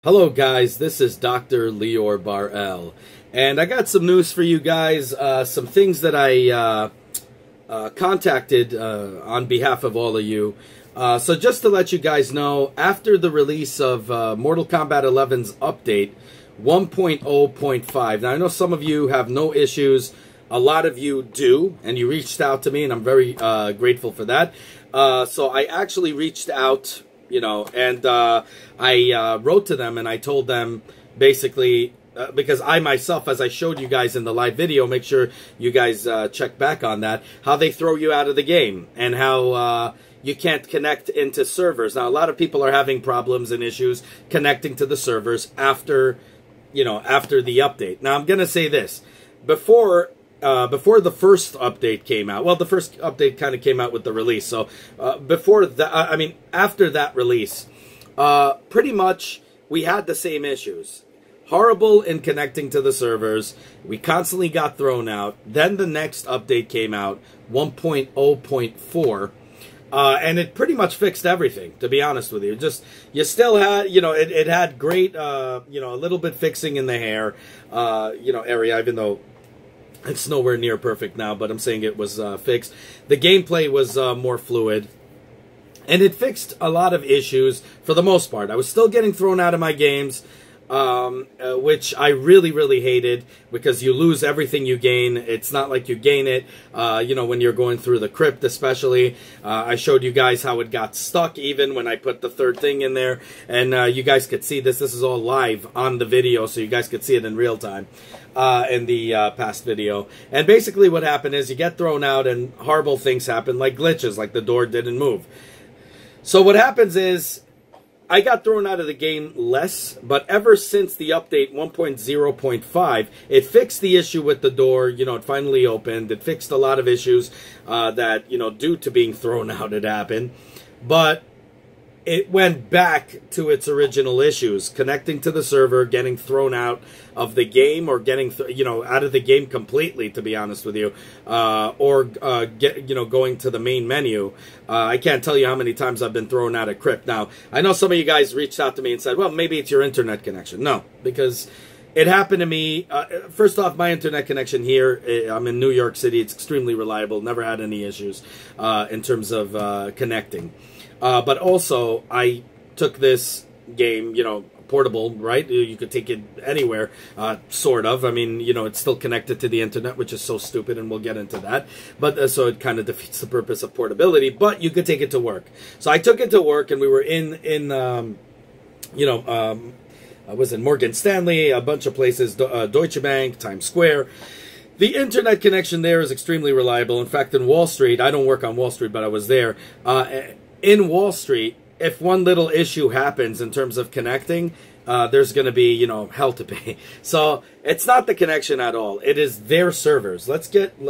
Hello guys, this is Dr. Lior Bar-El, and I got some news for you guys, some things that I contacted on behalf of all of you. So just to let you guys know, after the release of Mortal Kombat 11's update 1.0.5, now I know some of you have no issues, a lot of you do, and you reached out to me, and I'm very grateful for that. So I actually reached out, and I wrote to them and I told them basically, because I myself, as I showed you guys in the live video, make sure you guys check back on that, how they throw you out of the game and how you can't connect into servers. Now, a lot of people are having problems and issues connecting to the servers after, after the update. Now, I'm going to say this. Before the first update came out, well, the first update kind of came out with the release. So before that, after that release, pretty much we had the same issues. Horrible in connecting to the servers. We constantly got thrown out. Then the next update came out, 1.0.4. And it pretty much fixed everything, to be honest with you. You still had, it had great, a little bit fixing in the hair, area, even though it's nowhere near perfect now, but I'm saying it was fixed. The gameplay was more fluid, and it fixed a lot of issues for the most part. I was still getting thrown out of my games, which I really, really hated, because you lose everything you gain. It's not like you gain it, when you're going through the crypt especially. I showed you guys how it got stuck even when I put the third thing in there, and you guys could see this. This is all live on the video, so you guys could see it in real time. In the past video. And basically what happened is you get thrown out and horrible things happen, like glitches, like the door didn't move. So what happens is I got thrown out of the game less, but ever since the update 1.0.5, it fixed the issue with the door. It finally opened. It fixed a lot of issues that, due to being thrown out, it happened. But it went back to its original issues, connecting to the server, getting thrown out of the game, or getting, out of the game completely, to be honest with you, or going to the main menu. I can't tell you how many times I've been thrown out of Crypt. Now, I know some of you guys reached out to me and said, well, maybe it's your internet connection. No, because it happened to me. First off, my internet connection here, I'm in New York City. It's extremely reliable. Never had any issues in terms of connecting. But also, I took this game, portable, right? You could take it anywhere, sort of. It's still connected to the internet, which is so stupid, and we'll get into that. But so it kind of defeats the purpose of portability. But you could take it to work. So I took it to work, and we were I was in Morgan Stanley, a bunch of places, Deutsche Bank, Times Square. The internet connection there is extremely reliable. In fact, in Wall Street, I don't work on Wall Street, but I was there. In Wall Street, if one little issue happens in terms of connecting, there's going to be, hell to pay. So it's not the connection at all. It is their servers.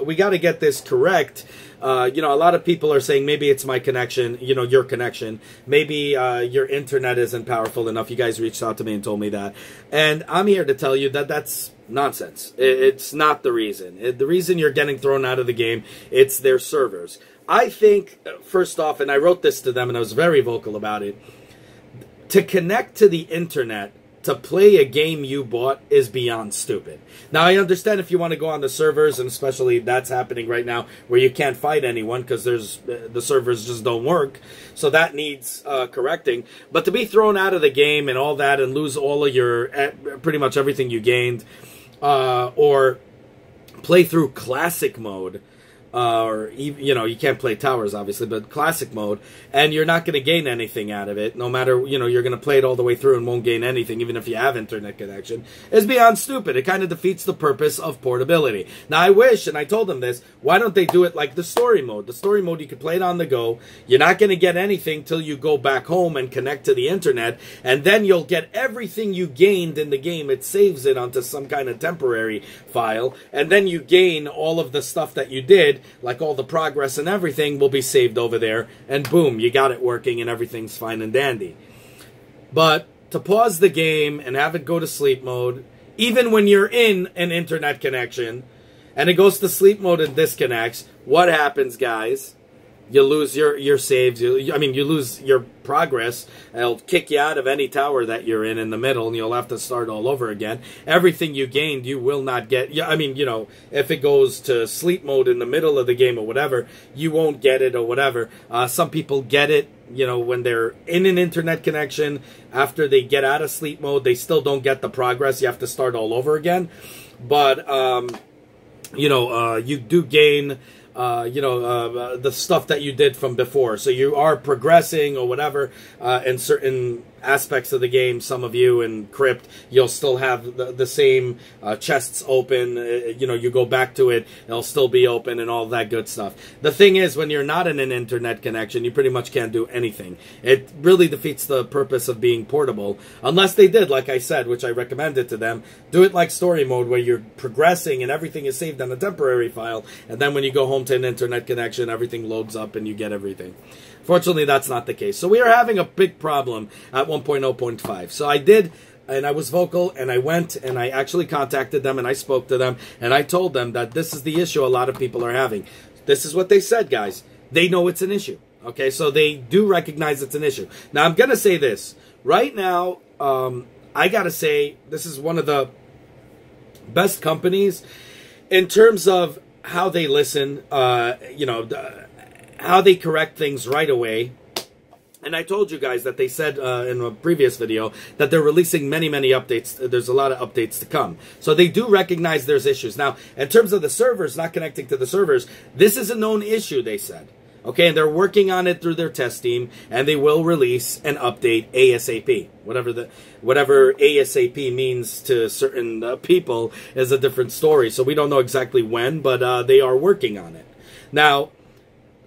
We got to get this correct. A lot of people are saying maybe it's my connection, your connection. Maybe your internet isn't powerful enough. You guys reached out to me and told me that. And I'm here to tell you that that's nonsense. It's not the reason. The reason you're getting thrown out of the game, it's their servers. I think, first off, and I wrote this to them and I was very vocal about it, to connect to the internet to play a game you bought is beyond stupid. Now, I understand if you want to go on the servers, and especially that's happening right now, where you can't fight anyone because the servers just don't work. So that needs correcting. But to be thrown out of the game and all that and lose all of your, pretty much everything you gained, or play through classic mode, or you can't play towers obviously, but classic mode, and you're not going to gain anything out of it, no matter, you're going to play it all the way through and won't gain anything even if you have internet connection, is beyond stupid. It kind of defeats the purpose of portability. Now, I wish, and I told them this, why don't they do it like the story mode? The story mode, you can play it on the go. You're not going to get anything till you go back home and connect to the internet, and then you'll get everything you gained in the game. It saves it onto some kind of temporary file, and then you gain all of the stuff that you did, like all the progress and everything will be saved over there, and boom, you got it working and everything's fine and dandy. But to pause the game and have it go to sleep mode, even when you're in an internet connection, and it goes to sleep mode and disconnects, what happens, guys? you lose your saves. I mean, you lose your progress. It'll kick you out of any tower that you're in the middle, and you'll have to start all over again. Everything you gained, you will not get. I mean, you know, if it goes to sleep mode in the middle of the game or whatever, you won't get it or whatever. Some people get it, you know, when they're in an internet connection. After they get out of sleep mode, they still don't get the progress. You have to start all over again. But, you know, you do gain... the stuff that you did from before. So you are progressing or whatever in certain aspects of the game. Some of you in Crypt, you'll still have the same chests open. You know, you go back to it, it'll still be open and all that good stuff. The thing is, when you're not in an internet connection, you pretty much can't do anything. It really defeats the purpose of being portable. Unless they did, like I said, which I recommended to them, do it like story mode where you're progressing and everything is saved on a temporary file. And then when you go home to an internet connection, everything loads up and you get everything. Fortunately, that's not the case. So we are having a big problem at 1.0.5. So I did, and I was vocal, and I went, and I actually contacted them, and I spoke to them, and I told them that this is the issue a lot of people are having. This is what they said, guys. They know it's an issue. Okay, so they do recognize it's an issue. Now, I'm going to say this. Right now, I got to say, this is one of the best companies in terms of how they listen, you know, how they correct things right away. And I told you guys that they said in a previous video that they're releasing many, many updates. There's a lot of updates to come. So they do recognize there's issues. Now, in terms of the servers, not connecting to the servers, this is a known issue, they said. Okay, and they're working on it through their test team, and they will release an update ASAP. Whatever ASAP means to certain people is a different story. So we don't know exactly when, but they are working on it. Now,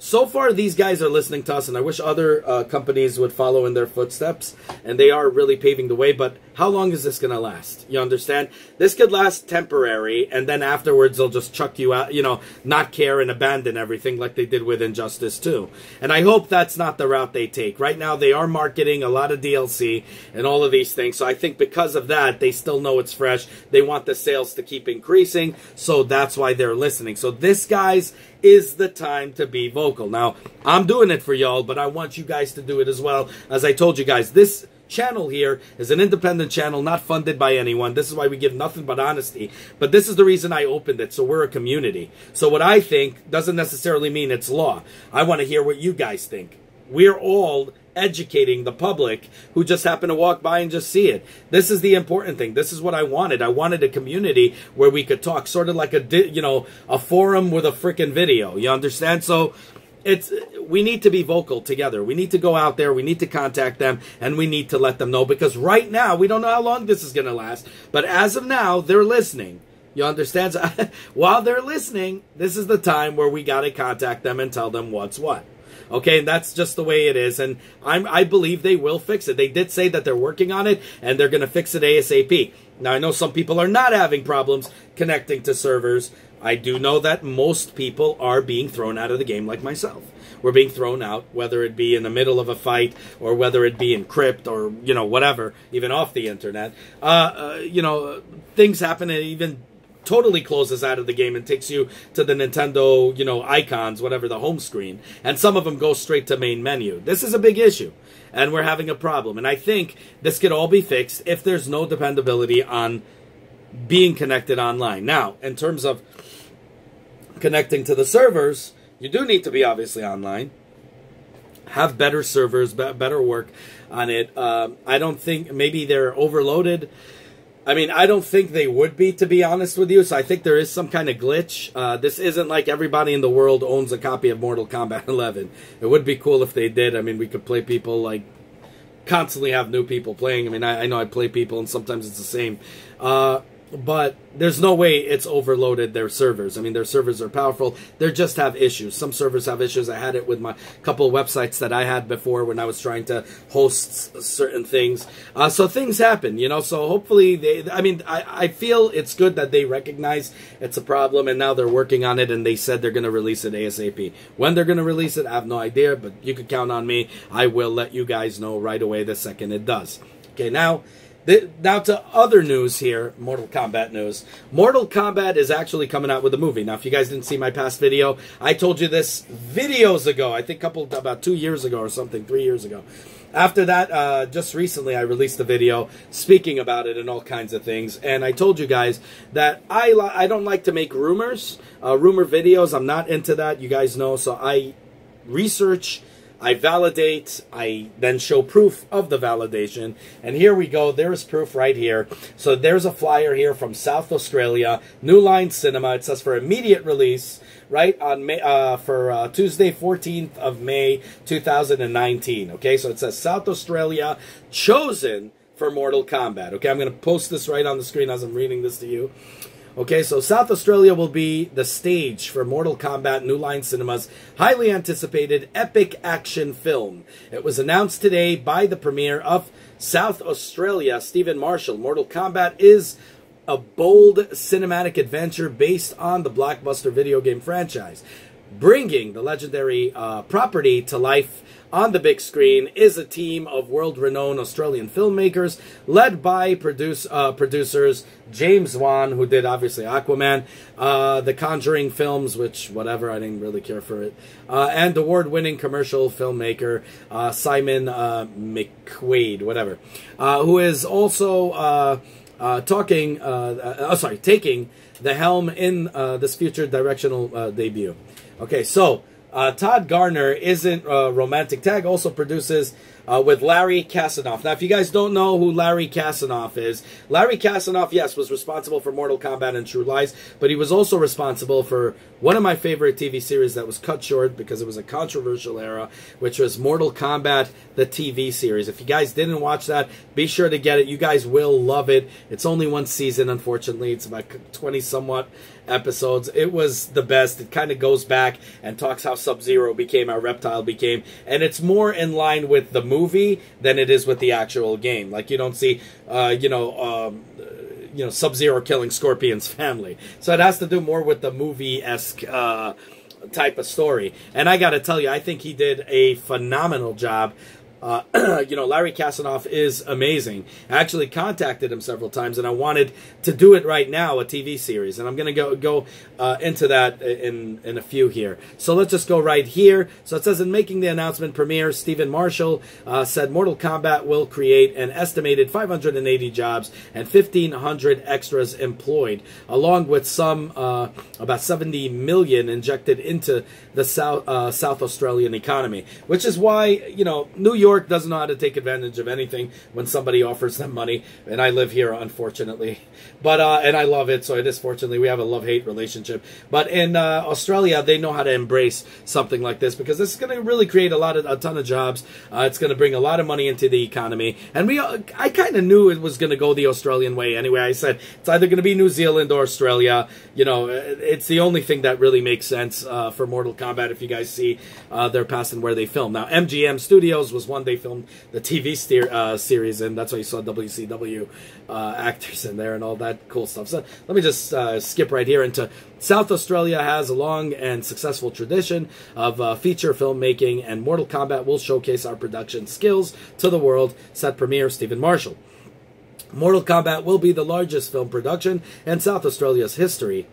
so far, these guys are listening to us, and I wish other companies would follow in their footsteps, and they are really paving the way, but how long is this going to last? You understand? This could last temporary, and then afterwards they'll just chuck you out, you know, not care and abandon everything like they did with Injustice 2. And I hope that's not the route they take. Right now, they are marketing a lot of DLC and all of these things, so I think because of that, they still know it's fresh. They want the sales to keep increasing, so that's why they're listening. So this, guys, is the time to be vocal. Now, I'm doing it for y'all, but I want you guys to do it as well. As I told you guys, this channel here is an independent channel, not funded by anyone. This is why we give nothing but honesty. But this is the reason I opened it, so we're a community. So what I think doesn't necessarily mean it's law. I want to hear what you guys think. We're all educating the public who just happen to walk by and just see it. This is the important thing. This is what I wanted. I wanted a community where we could talk, sort of like a forum with a freaking video. You understand? So we need to be vocal together. We need to go out there. We need to contact them, and we need to let them know, because right now we don't know how long this is going to last. But as of now, they're listening. You understand? So, while they're listening, this is the time where we got to contact them and tell them what's what. Okay, and that's just the way it is, and I believe they will fix it. They did say that they're working on it, and they're going to fix it ASAP. Now, I know some people are not having problems connecting to servers. I do know that most people are being thrown out of the game, like myself. We're being thrown out, whether it be in the middle of a fight, or whether it be in Crypt, or, you know, whatever, even off the internet. You know, things happen, and even totally closes out of the game and takes you to the Nintendo, you know, icons, whatever, the home screen. And some of them go straight to main menu. This is a big issue, and we're having a problem. And I think this could all be fixed if there's no dependability on being connected online. Now, in terms of connecting to the servers, you do need to be obviously online. Have better servers, better work on it. I don't think, maybe they're overloaded. I mean, I don't think they would be, to be honest with you. So I think there is some kind of glitch. This isn't like everybody in the world owns a copy of Mortal Kombat 11. It would be cool if they did. I mean, we could play people, like, constantly have new people playing. I mean, I know I play people, and sometimes it's the same. But there's no way it's overloaded their servers. I mean, their servers are powerful. They just have issues. Some servers have issues. I had it with my couple of websites that I had before when I was trying to host certain things. So things happen, you know. So hopefully, I feel it's good that they recognize it's a problem, and now they're working on it, and they said they're going to release it ASAP. When they're going to release it, I have no idea, but you can count on me. I will let you guys know right away the second it does. Okay, now, Now to other news here, Mortal Kombat news. Mortal Kombat is actually coming out with a movie. Now, if you guys didn't see my past video, I told you this videos ago. I think about 2 years ago or something, 3 years ago. After that, just recently, I released a video speaking about it and all kinds of things. And I told you guys that I don't like to make rumors, rumor videos. I'm not into that, you guys know. So I research, I validate, I then show proof of the validation. And here we go. There's proof right here. So there's a flyer here from South Australia, New Line Cinema. It says for immediate release, right, on Tuesday, 14th of May, 2019. Okay, so it says South Australia chosen for Mortal Kombat. Okay, I'm going to post this right on the screen as I'm reading this to you. Okay, so South Australia will be the stage for Mortal Kombat New Line Cinema's highly anticipated epic action film. It was announced today by the premier of South Australia, Stephen Marshall. Mortal Kombat is a bold cinematic adventure based on the blockbuster video game franchise. Bringing the legendary property to life on the big screen is a team of world-renowned Australian filmmakers led by producers James Wan, who did obviously Aquaman, the Conjuring films, which whatever, I didn't really care for it, and award-winning commercial filmmaker Simon McQuaid, whatever, who is also taking the helm in this future directional debut. Okay, so Todd Garner isn't Romantic Tag, also produces with Larry Kasanoff. Now, if you guys don't know who Larry Kasanoff is, Larry Kasanoff, yes, was responsible for Mortal Kombat and True Lies, but he was also responsible for one of my favorite TV series that was cut short because it was a controversial era, which was Mortal Kombat, the TV series. If you guys didn't watch that, be sure to get it. You guys will love it. It's only one season, unfortunately. It's about 20-somewhat episodes. It was the best. It kind of goes back and talks how Sub-Zero became, how Reptile became, and it's more in line with the movie than it is with the actual game. Like, you don't see, Sub-Zero killing Scorpion's family. So it has to do more with the movie-esque type of story. And I got to tell you, I think he did a phenomenal job. Larry Kasanoff is amazing. I actually contacted him several times, and I wanted to do it right now, a TV series. And I'm going to go into that in a few here. So let's just go right here. So it says, in making the announcement, Premier Stephen Marshall said Mortal Kombat will create an estimated 580 jobs and 1,500 extras employed, along with some about 70 million injected into the South Australian economy, which is why, New York doesn't know how to take advantage of anything when somebody offers them money, and I live here, unfortunately, but and I love it, so it is fortunately, we have a love-hate relationship, but in Australia, they know how to embrace something like this, because this is going to really create a ton of jobs. It's going to bring a lot of money into the economy, and I kind of knew it was going to go the Australian way anyway. I said, it's either going to be New Zealand or Australia. It's the only thing that really makes sense for Mortal Kombat, if you guys see their past and where they film. Now, MGM Studios was one they filmed the TV series, and that's why you saw WCW actors in there and all that cool stuff. So let me just skip right here into South Australia has a long and successful tradition of feature filmmaking, and Mortal Kombat will showcase our production skills to the world, said Premier Stephen Marshall. Mortal Kombat will be the largest film production in South Australia's history,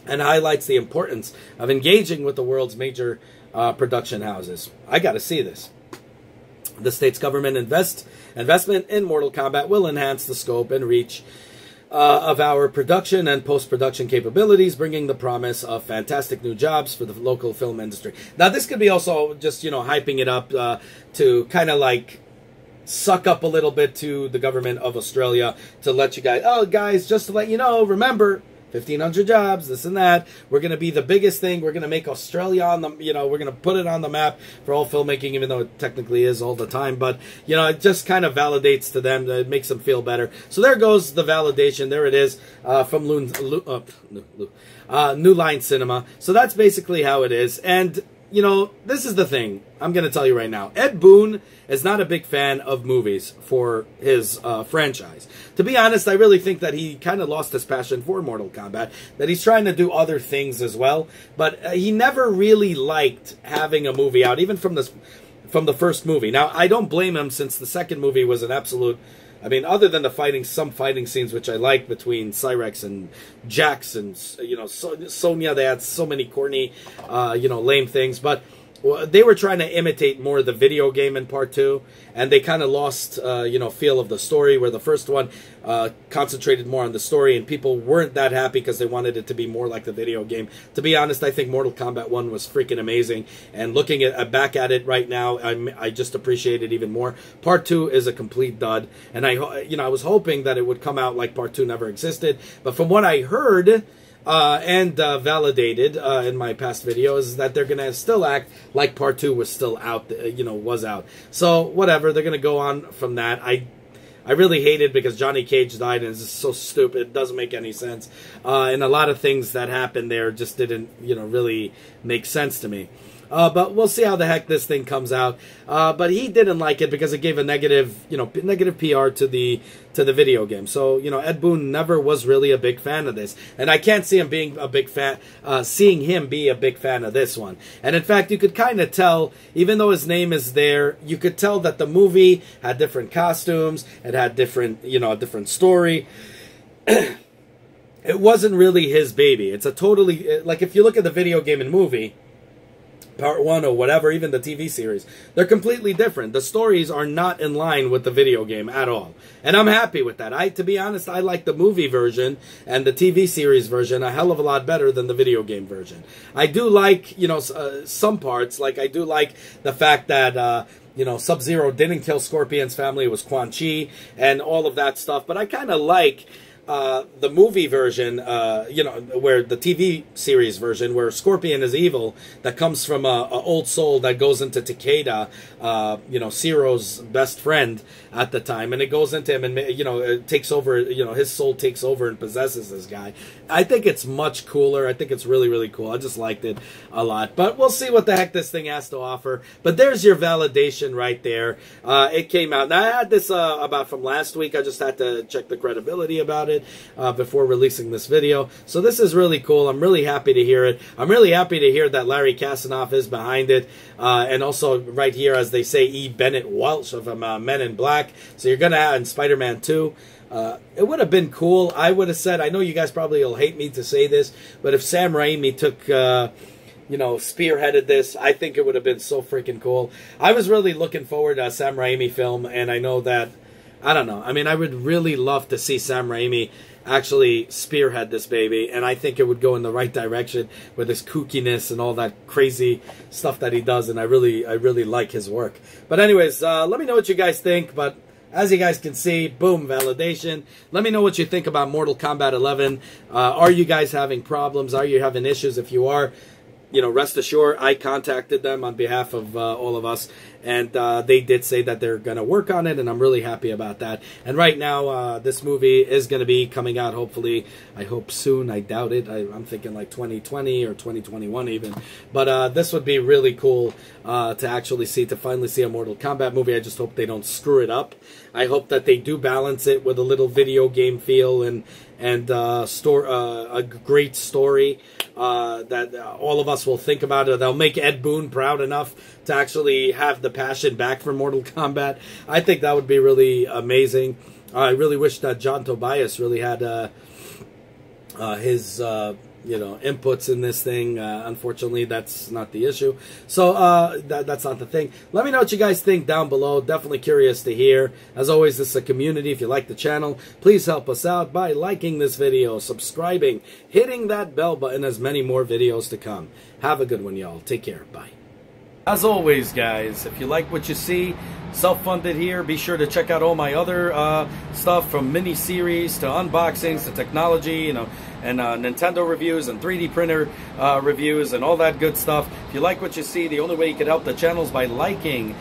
and highlights the importance of engaging with the world's major production houses. I got to see this. The state's government investment in Mortal Kombat will enhance the scope and reach of our production and post-production capabilities, bringing the promise of fantastic new jobs for the local film industry. Now, this could be also just, hyping it up to kind of like suck up a little bit to the government of Australia to let you guys, oh, guys, just to let you know, remember, 1,500 jobs, this and that. We're going to be the biggest thing. We're going to make Australia on the, we're going to put it on the map for all filmmaking, even though it technically is all the time. But, it just kind of validates to them. It makes them feel better. So there goes the validation. There it is from New Line Cinema. So that's basically how it is. And, this is the thing I'm going to tell you right now. Ed Boon is not a big fan of movies for his franchise. To be honest, I really think that he kind of lost his passion for Mortal Kombat, that he's trying to do other things as well, but he never really liked having a movie out, even from the first movie. Now, I don't blame him, since the second movie was an absolute I mean, other than some fighting scenes, which I like between Cyrex and Jax and, you know, Sonya, they had so many corny, you know, lame things. But they were trying to imitate more of the video game in part 2, and they kind of lost, you know, feel of the story, where the first one concentrated more on the story, and people weren't that happy because they wanted it to be more like the video game. To be honest, I think Mortal Kombat 1 was freaking amazing, and looking back at it right now, I just appreciate it even more. Part 2 is a complete dud, and you know, I was hoping that it would come out like part 2 never existed, but from what I heard, and validated in my past videos, that they're going to still act like part 2 was still out, you know, was out. So, whatever, they're going to go on from that. I really hate it because Johnny Cage died, and it's just so stupid. It doesn't make any sense. And a lot of things that happened there just didn't, you know, really make sense to me. But we'll see how the heck this thing comes out. But he didn't like it because it gave a negative, you know, negative PR to the video game. So, you know, Ed Boon never was really a big fan of this, and I can't see him being a big fan, seeing him be a big fan of this one. And in fact, you could kind of tell, even though his name is there, you could tell that the movie had different costumes, it had different, you know, a different story. It wasn't really his baby. It's a totally, like, if you look at the video game and movie, part 1 or whatever, even the TV series, they're completely different. The stories are not in line with the video game at all. And I'm happy with that. To be honest, I like the movie version and the TV series version a hell of a lot better than the video game version. I do like, you know, some parts. Like, I do like the fact that, you know, Sub-Zero didn't kill Scorpion's family. It was Quan Chi and all of that stuff. But I kind of like the movie version, you know, where the TV series version, where Scorpion is evil, that comes from a old soul that goes into Takeda, you know, Zero's best friend at the time, and it goes into him and, you know, it takes over, you know, his soul takes over and possesses this guy. I think it's much cooler. I think it's really, really cool. I just liked it a lot. But we'll see what the heck this thing has to offer. But there's your validation right there. It came out. Now, I had this about from last week. I just had to check the credibility about it before releasing this video. So this is really cool. I'm really happy to hear it. I'm really happy to hear that Larry Kasanoff is behind it. And also right here, as they say, E. Bennett Welch of Men in Black. So you're going to have in Spider-Man 2. It would have been cool. I would have said, I know you guys probably will hate me to say this, but if Sam Raimi took, you know, spearheaded this, I think it would have been so freaking cool. I was really looking forward to a Sam Raimi film, and I know that, I don't know. I mean, I would really love to see Sam Raimi actually spearhead this baby, and I think it would go in the right direction with his kookiness and all that crazy stuff that he does, and I really like his work. But anyways, let me know what you guys think. But as you guys can see, boom, validation. Let me know what you think about Mortal Kombat 11. Are you guys having problems? Are you having issues? If you are, you know, rest assured, I contacted them on behalf of all of us, and they did say that they're going to work on it, and I'm really happy about that. And right now, this movie is going to be coming out, hopefully, I hope soon. I doubt it. I'm thinking like 2020 or 2021 even. But this would be really cool to actually see, to finally see a Mortal Kombat movie. I just hope they don't screw it up. I hope that they do balance it with a little video game feel and a great story that all of us will think about it. They'll make Ed Boon proud enough to actually have the passion back for Mortal Kombat. I think that would be really amazing. I really wish that John Tobias really had his you know, inputs in this thing. Unfortunately, that's not the issue. So that's not the thing. Let me know what you guys think down below. Definitely curious to hear. As always, this is a community. If you like the channel, please help us out by liking this video, subscribing, hitting that bell button. As many more videos to come. Have a good one, y'all. Take care. Bye. As always, guys, if you like what you see, self-funded here, be sure to check out all my other stuff, from mini-series to unboxings to technology, you know, and Nintendo reviews and 3D printer reviews and all that good stuff. If you like what you see, the only way you can help the channel is by liking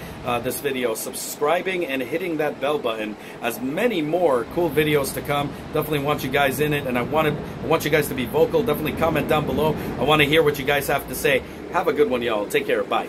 this video, subscribing, and hitting that bell button. As many more cool videos to come. Definitely want you guys in it, and I want you guys to be vocal. Definitely comment down below. I want to hear what you guys have to say. Have a good one, y'all. Take care. Bye.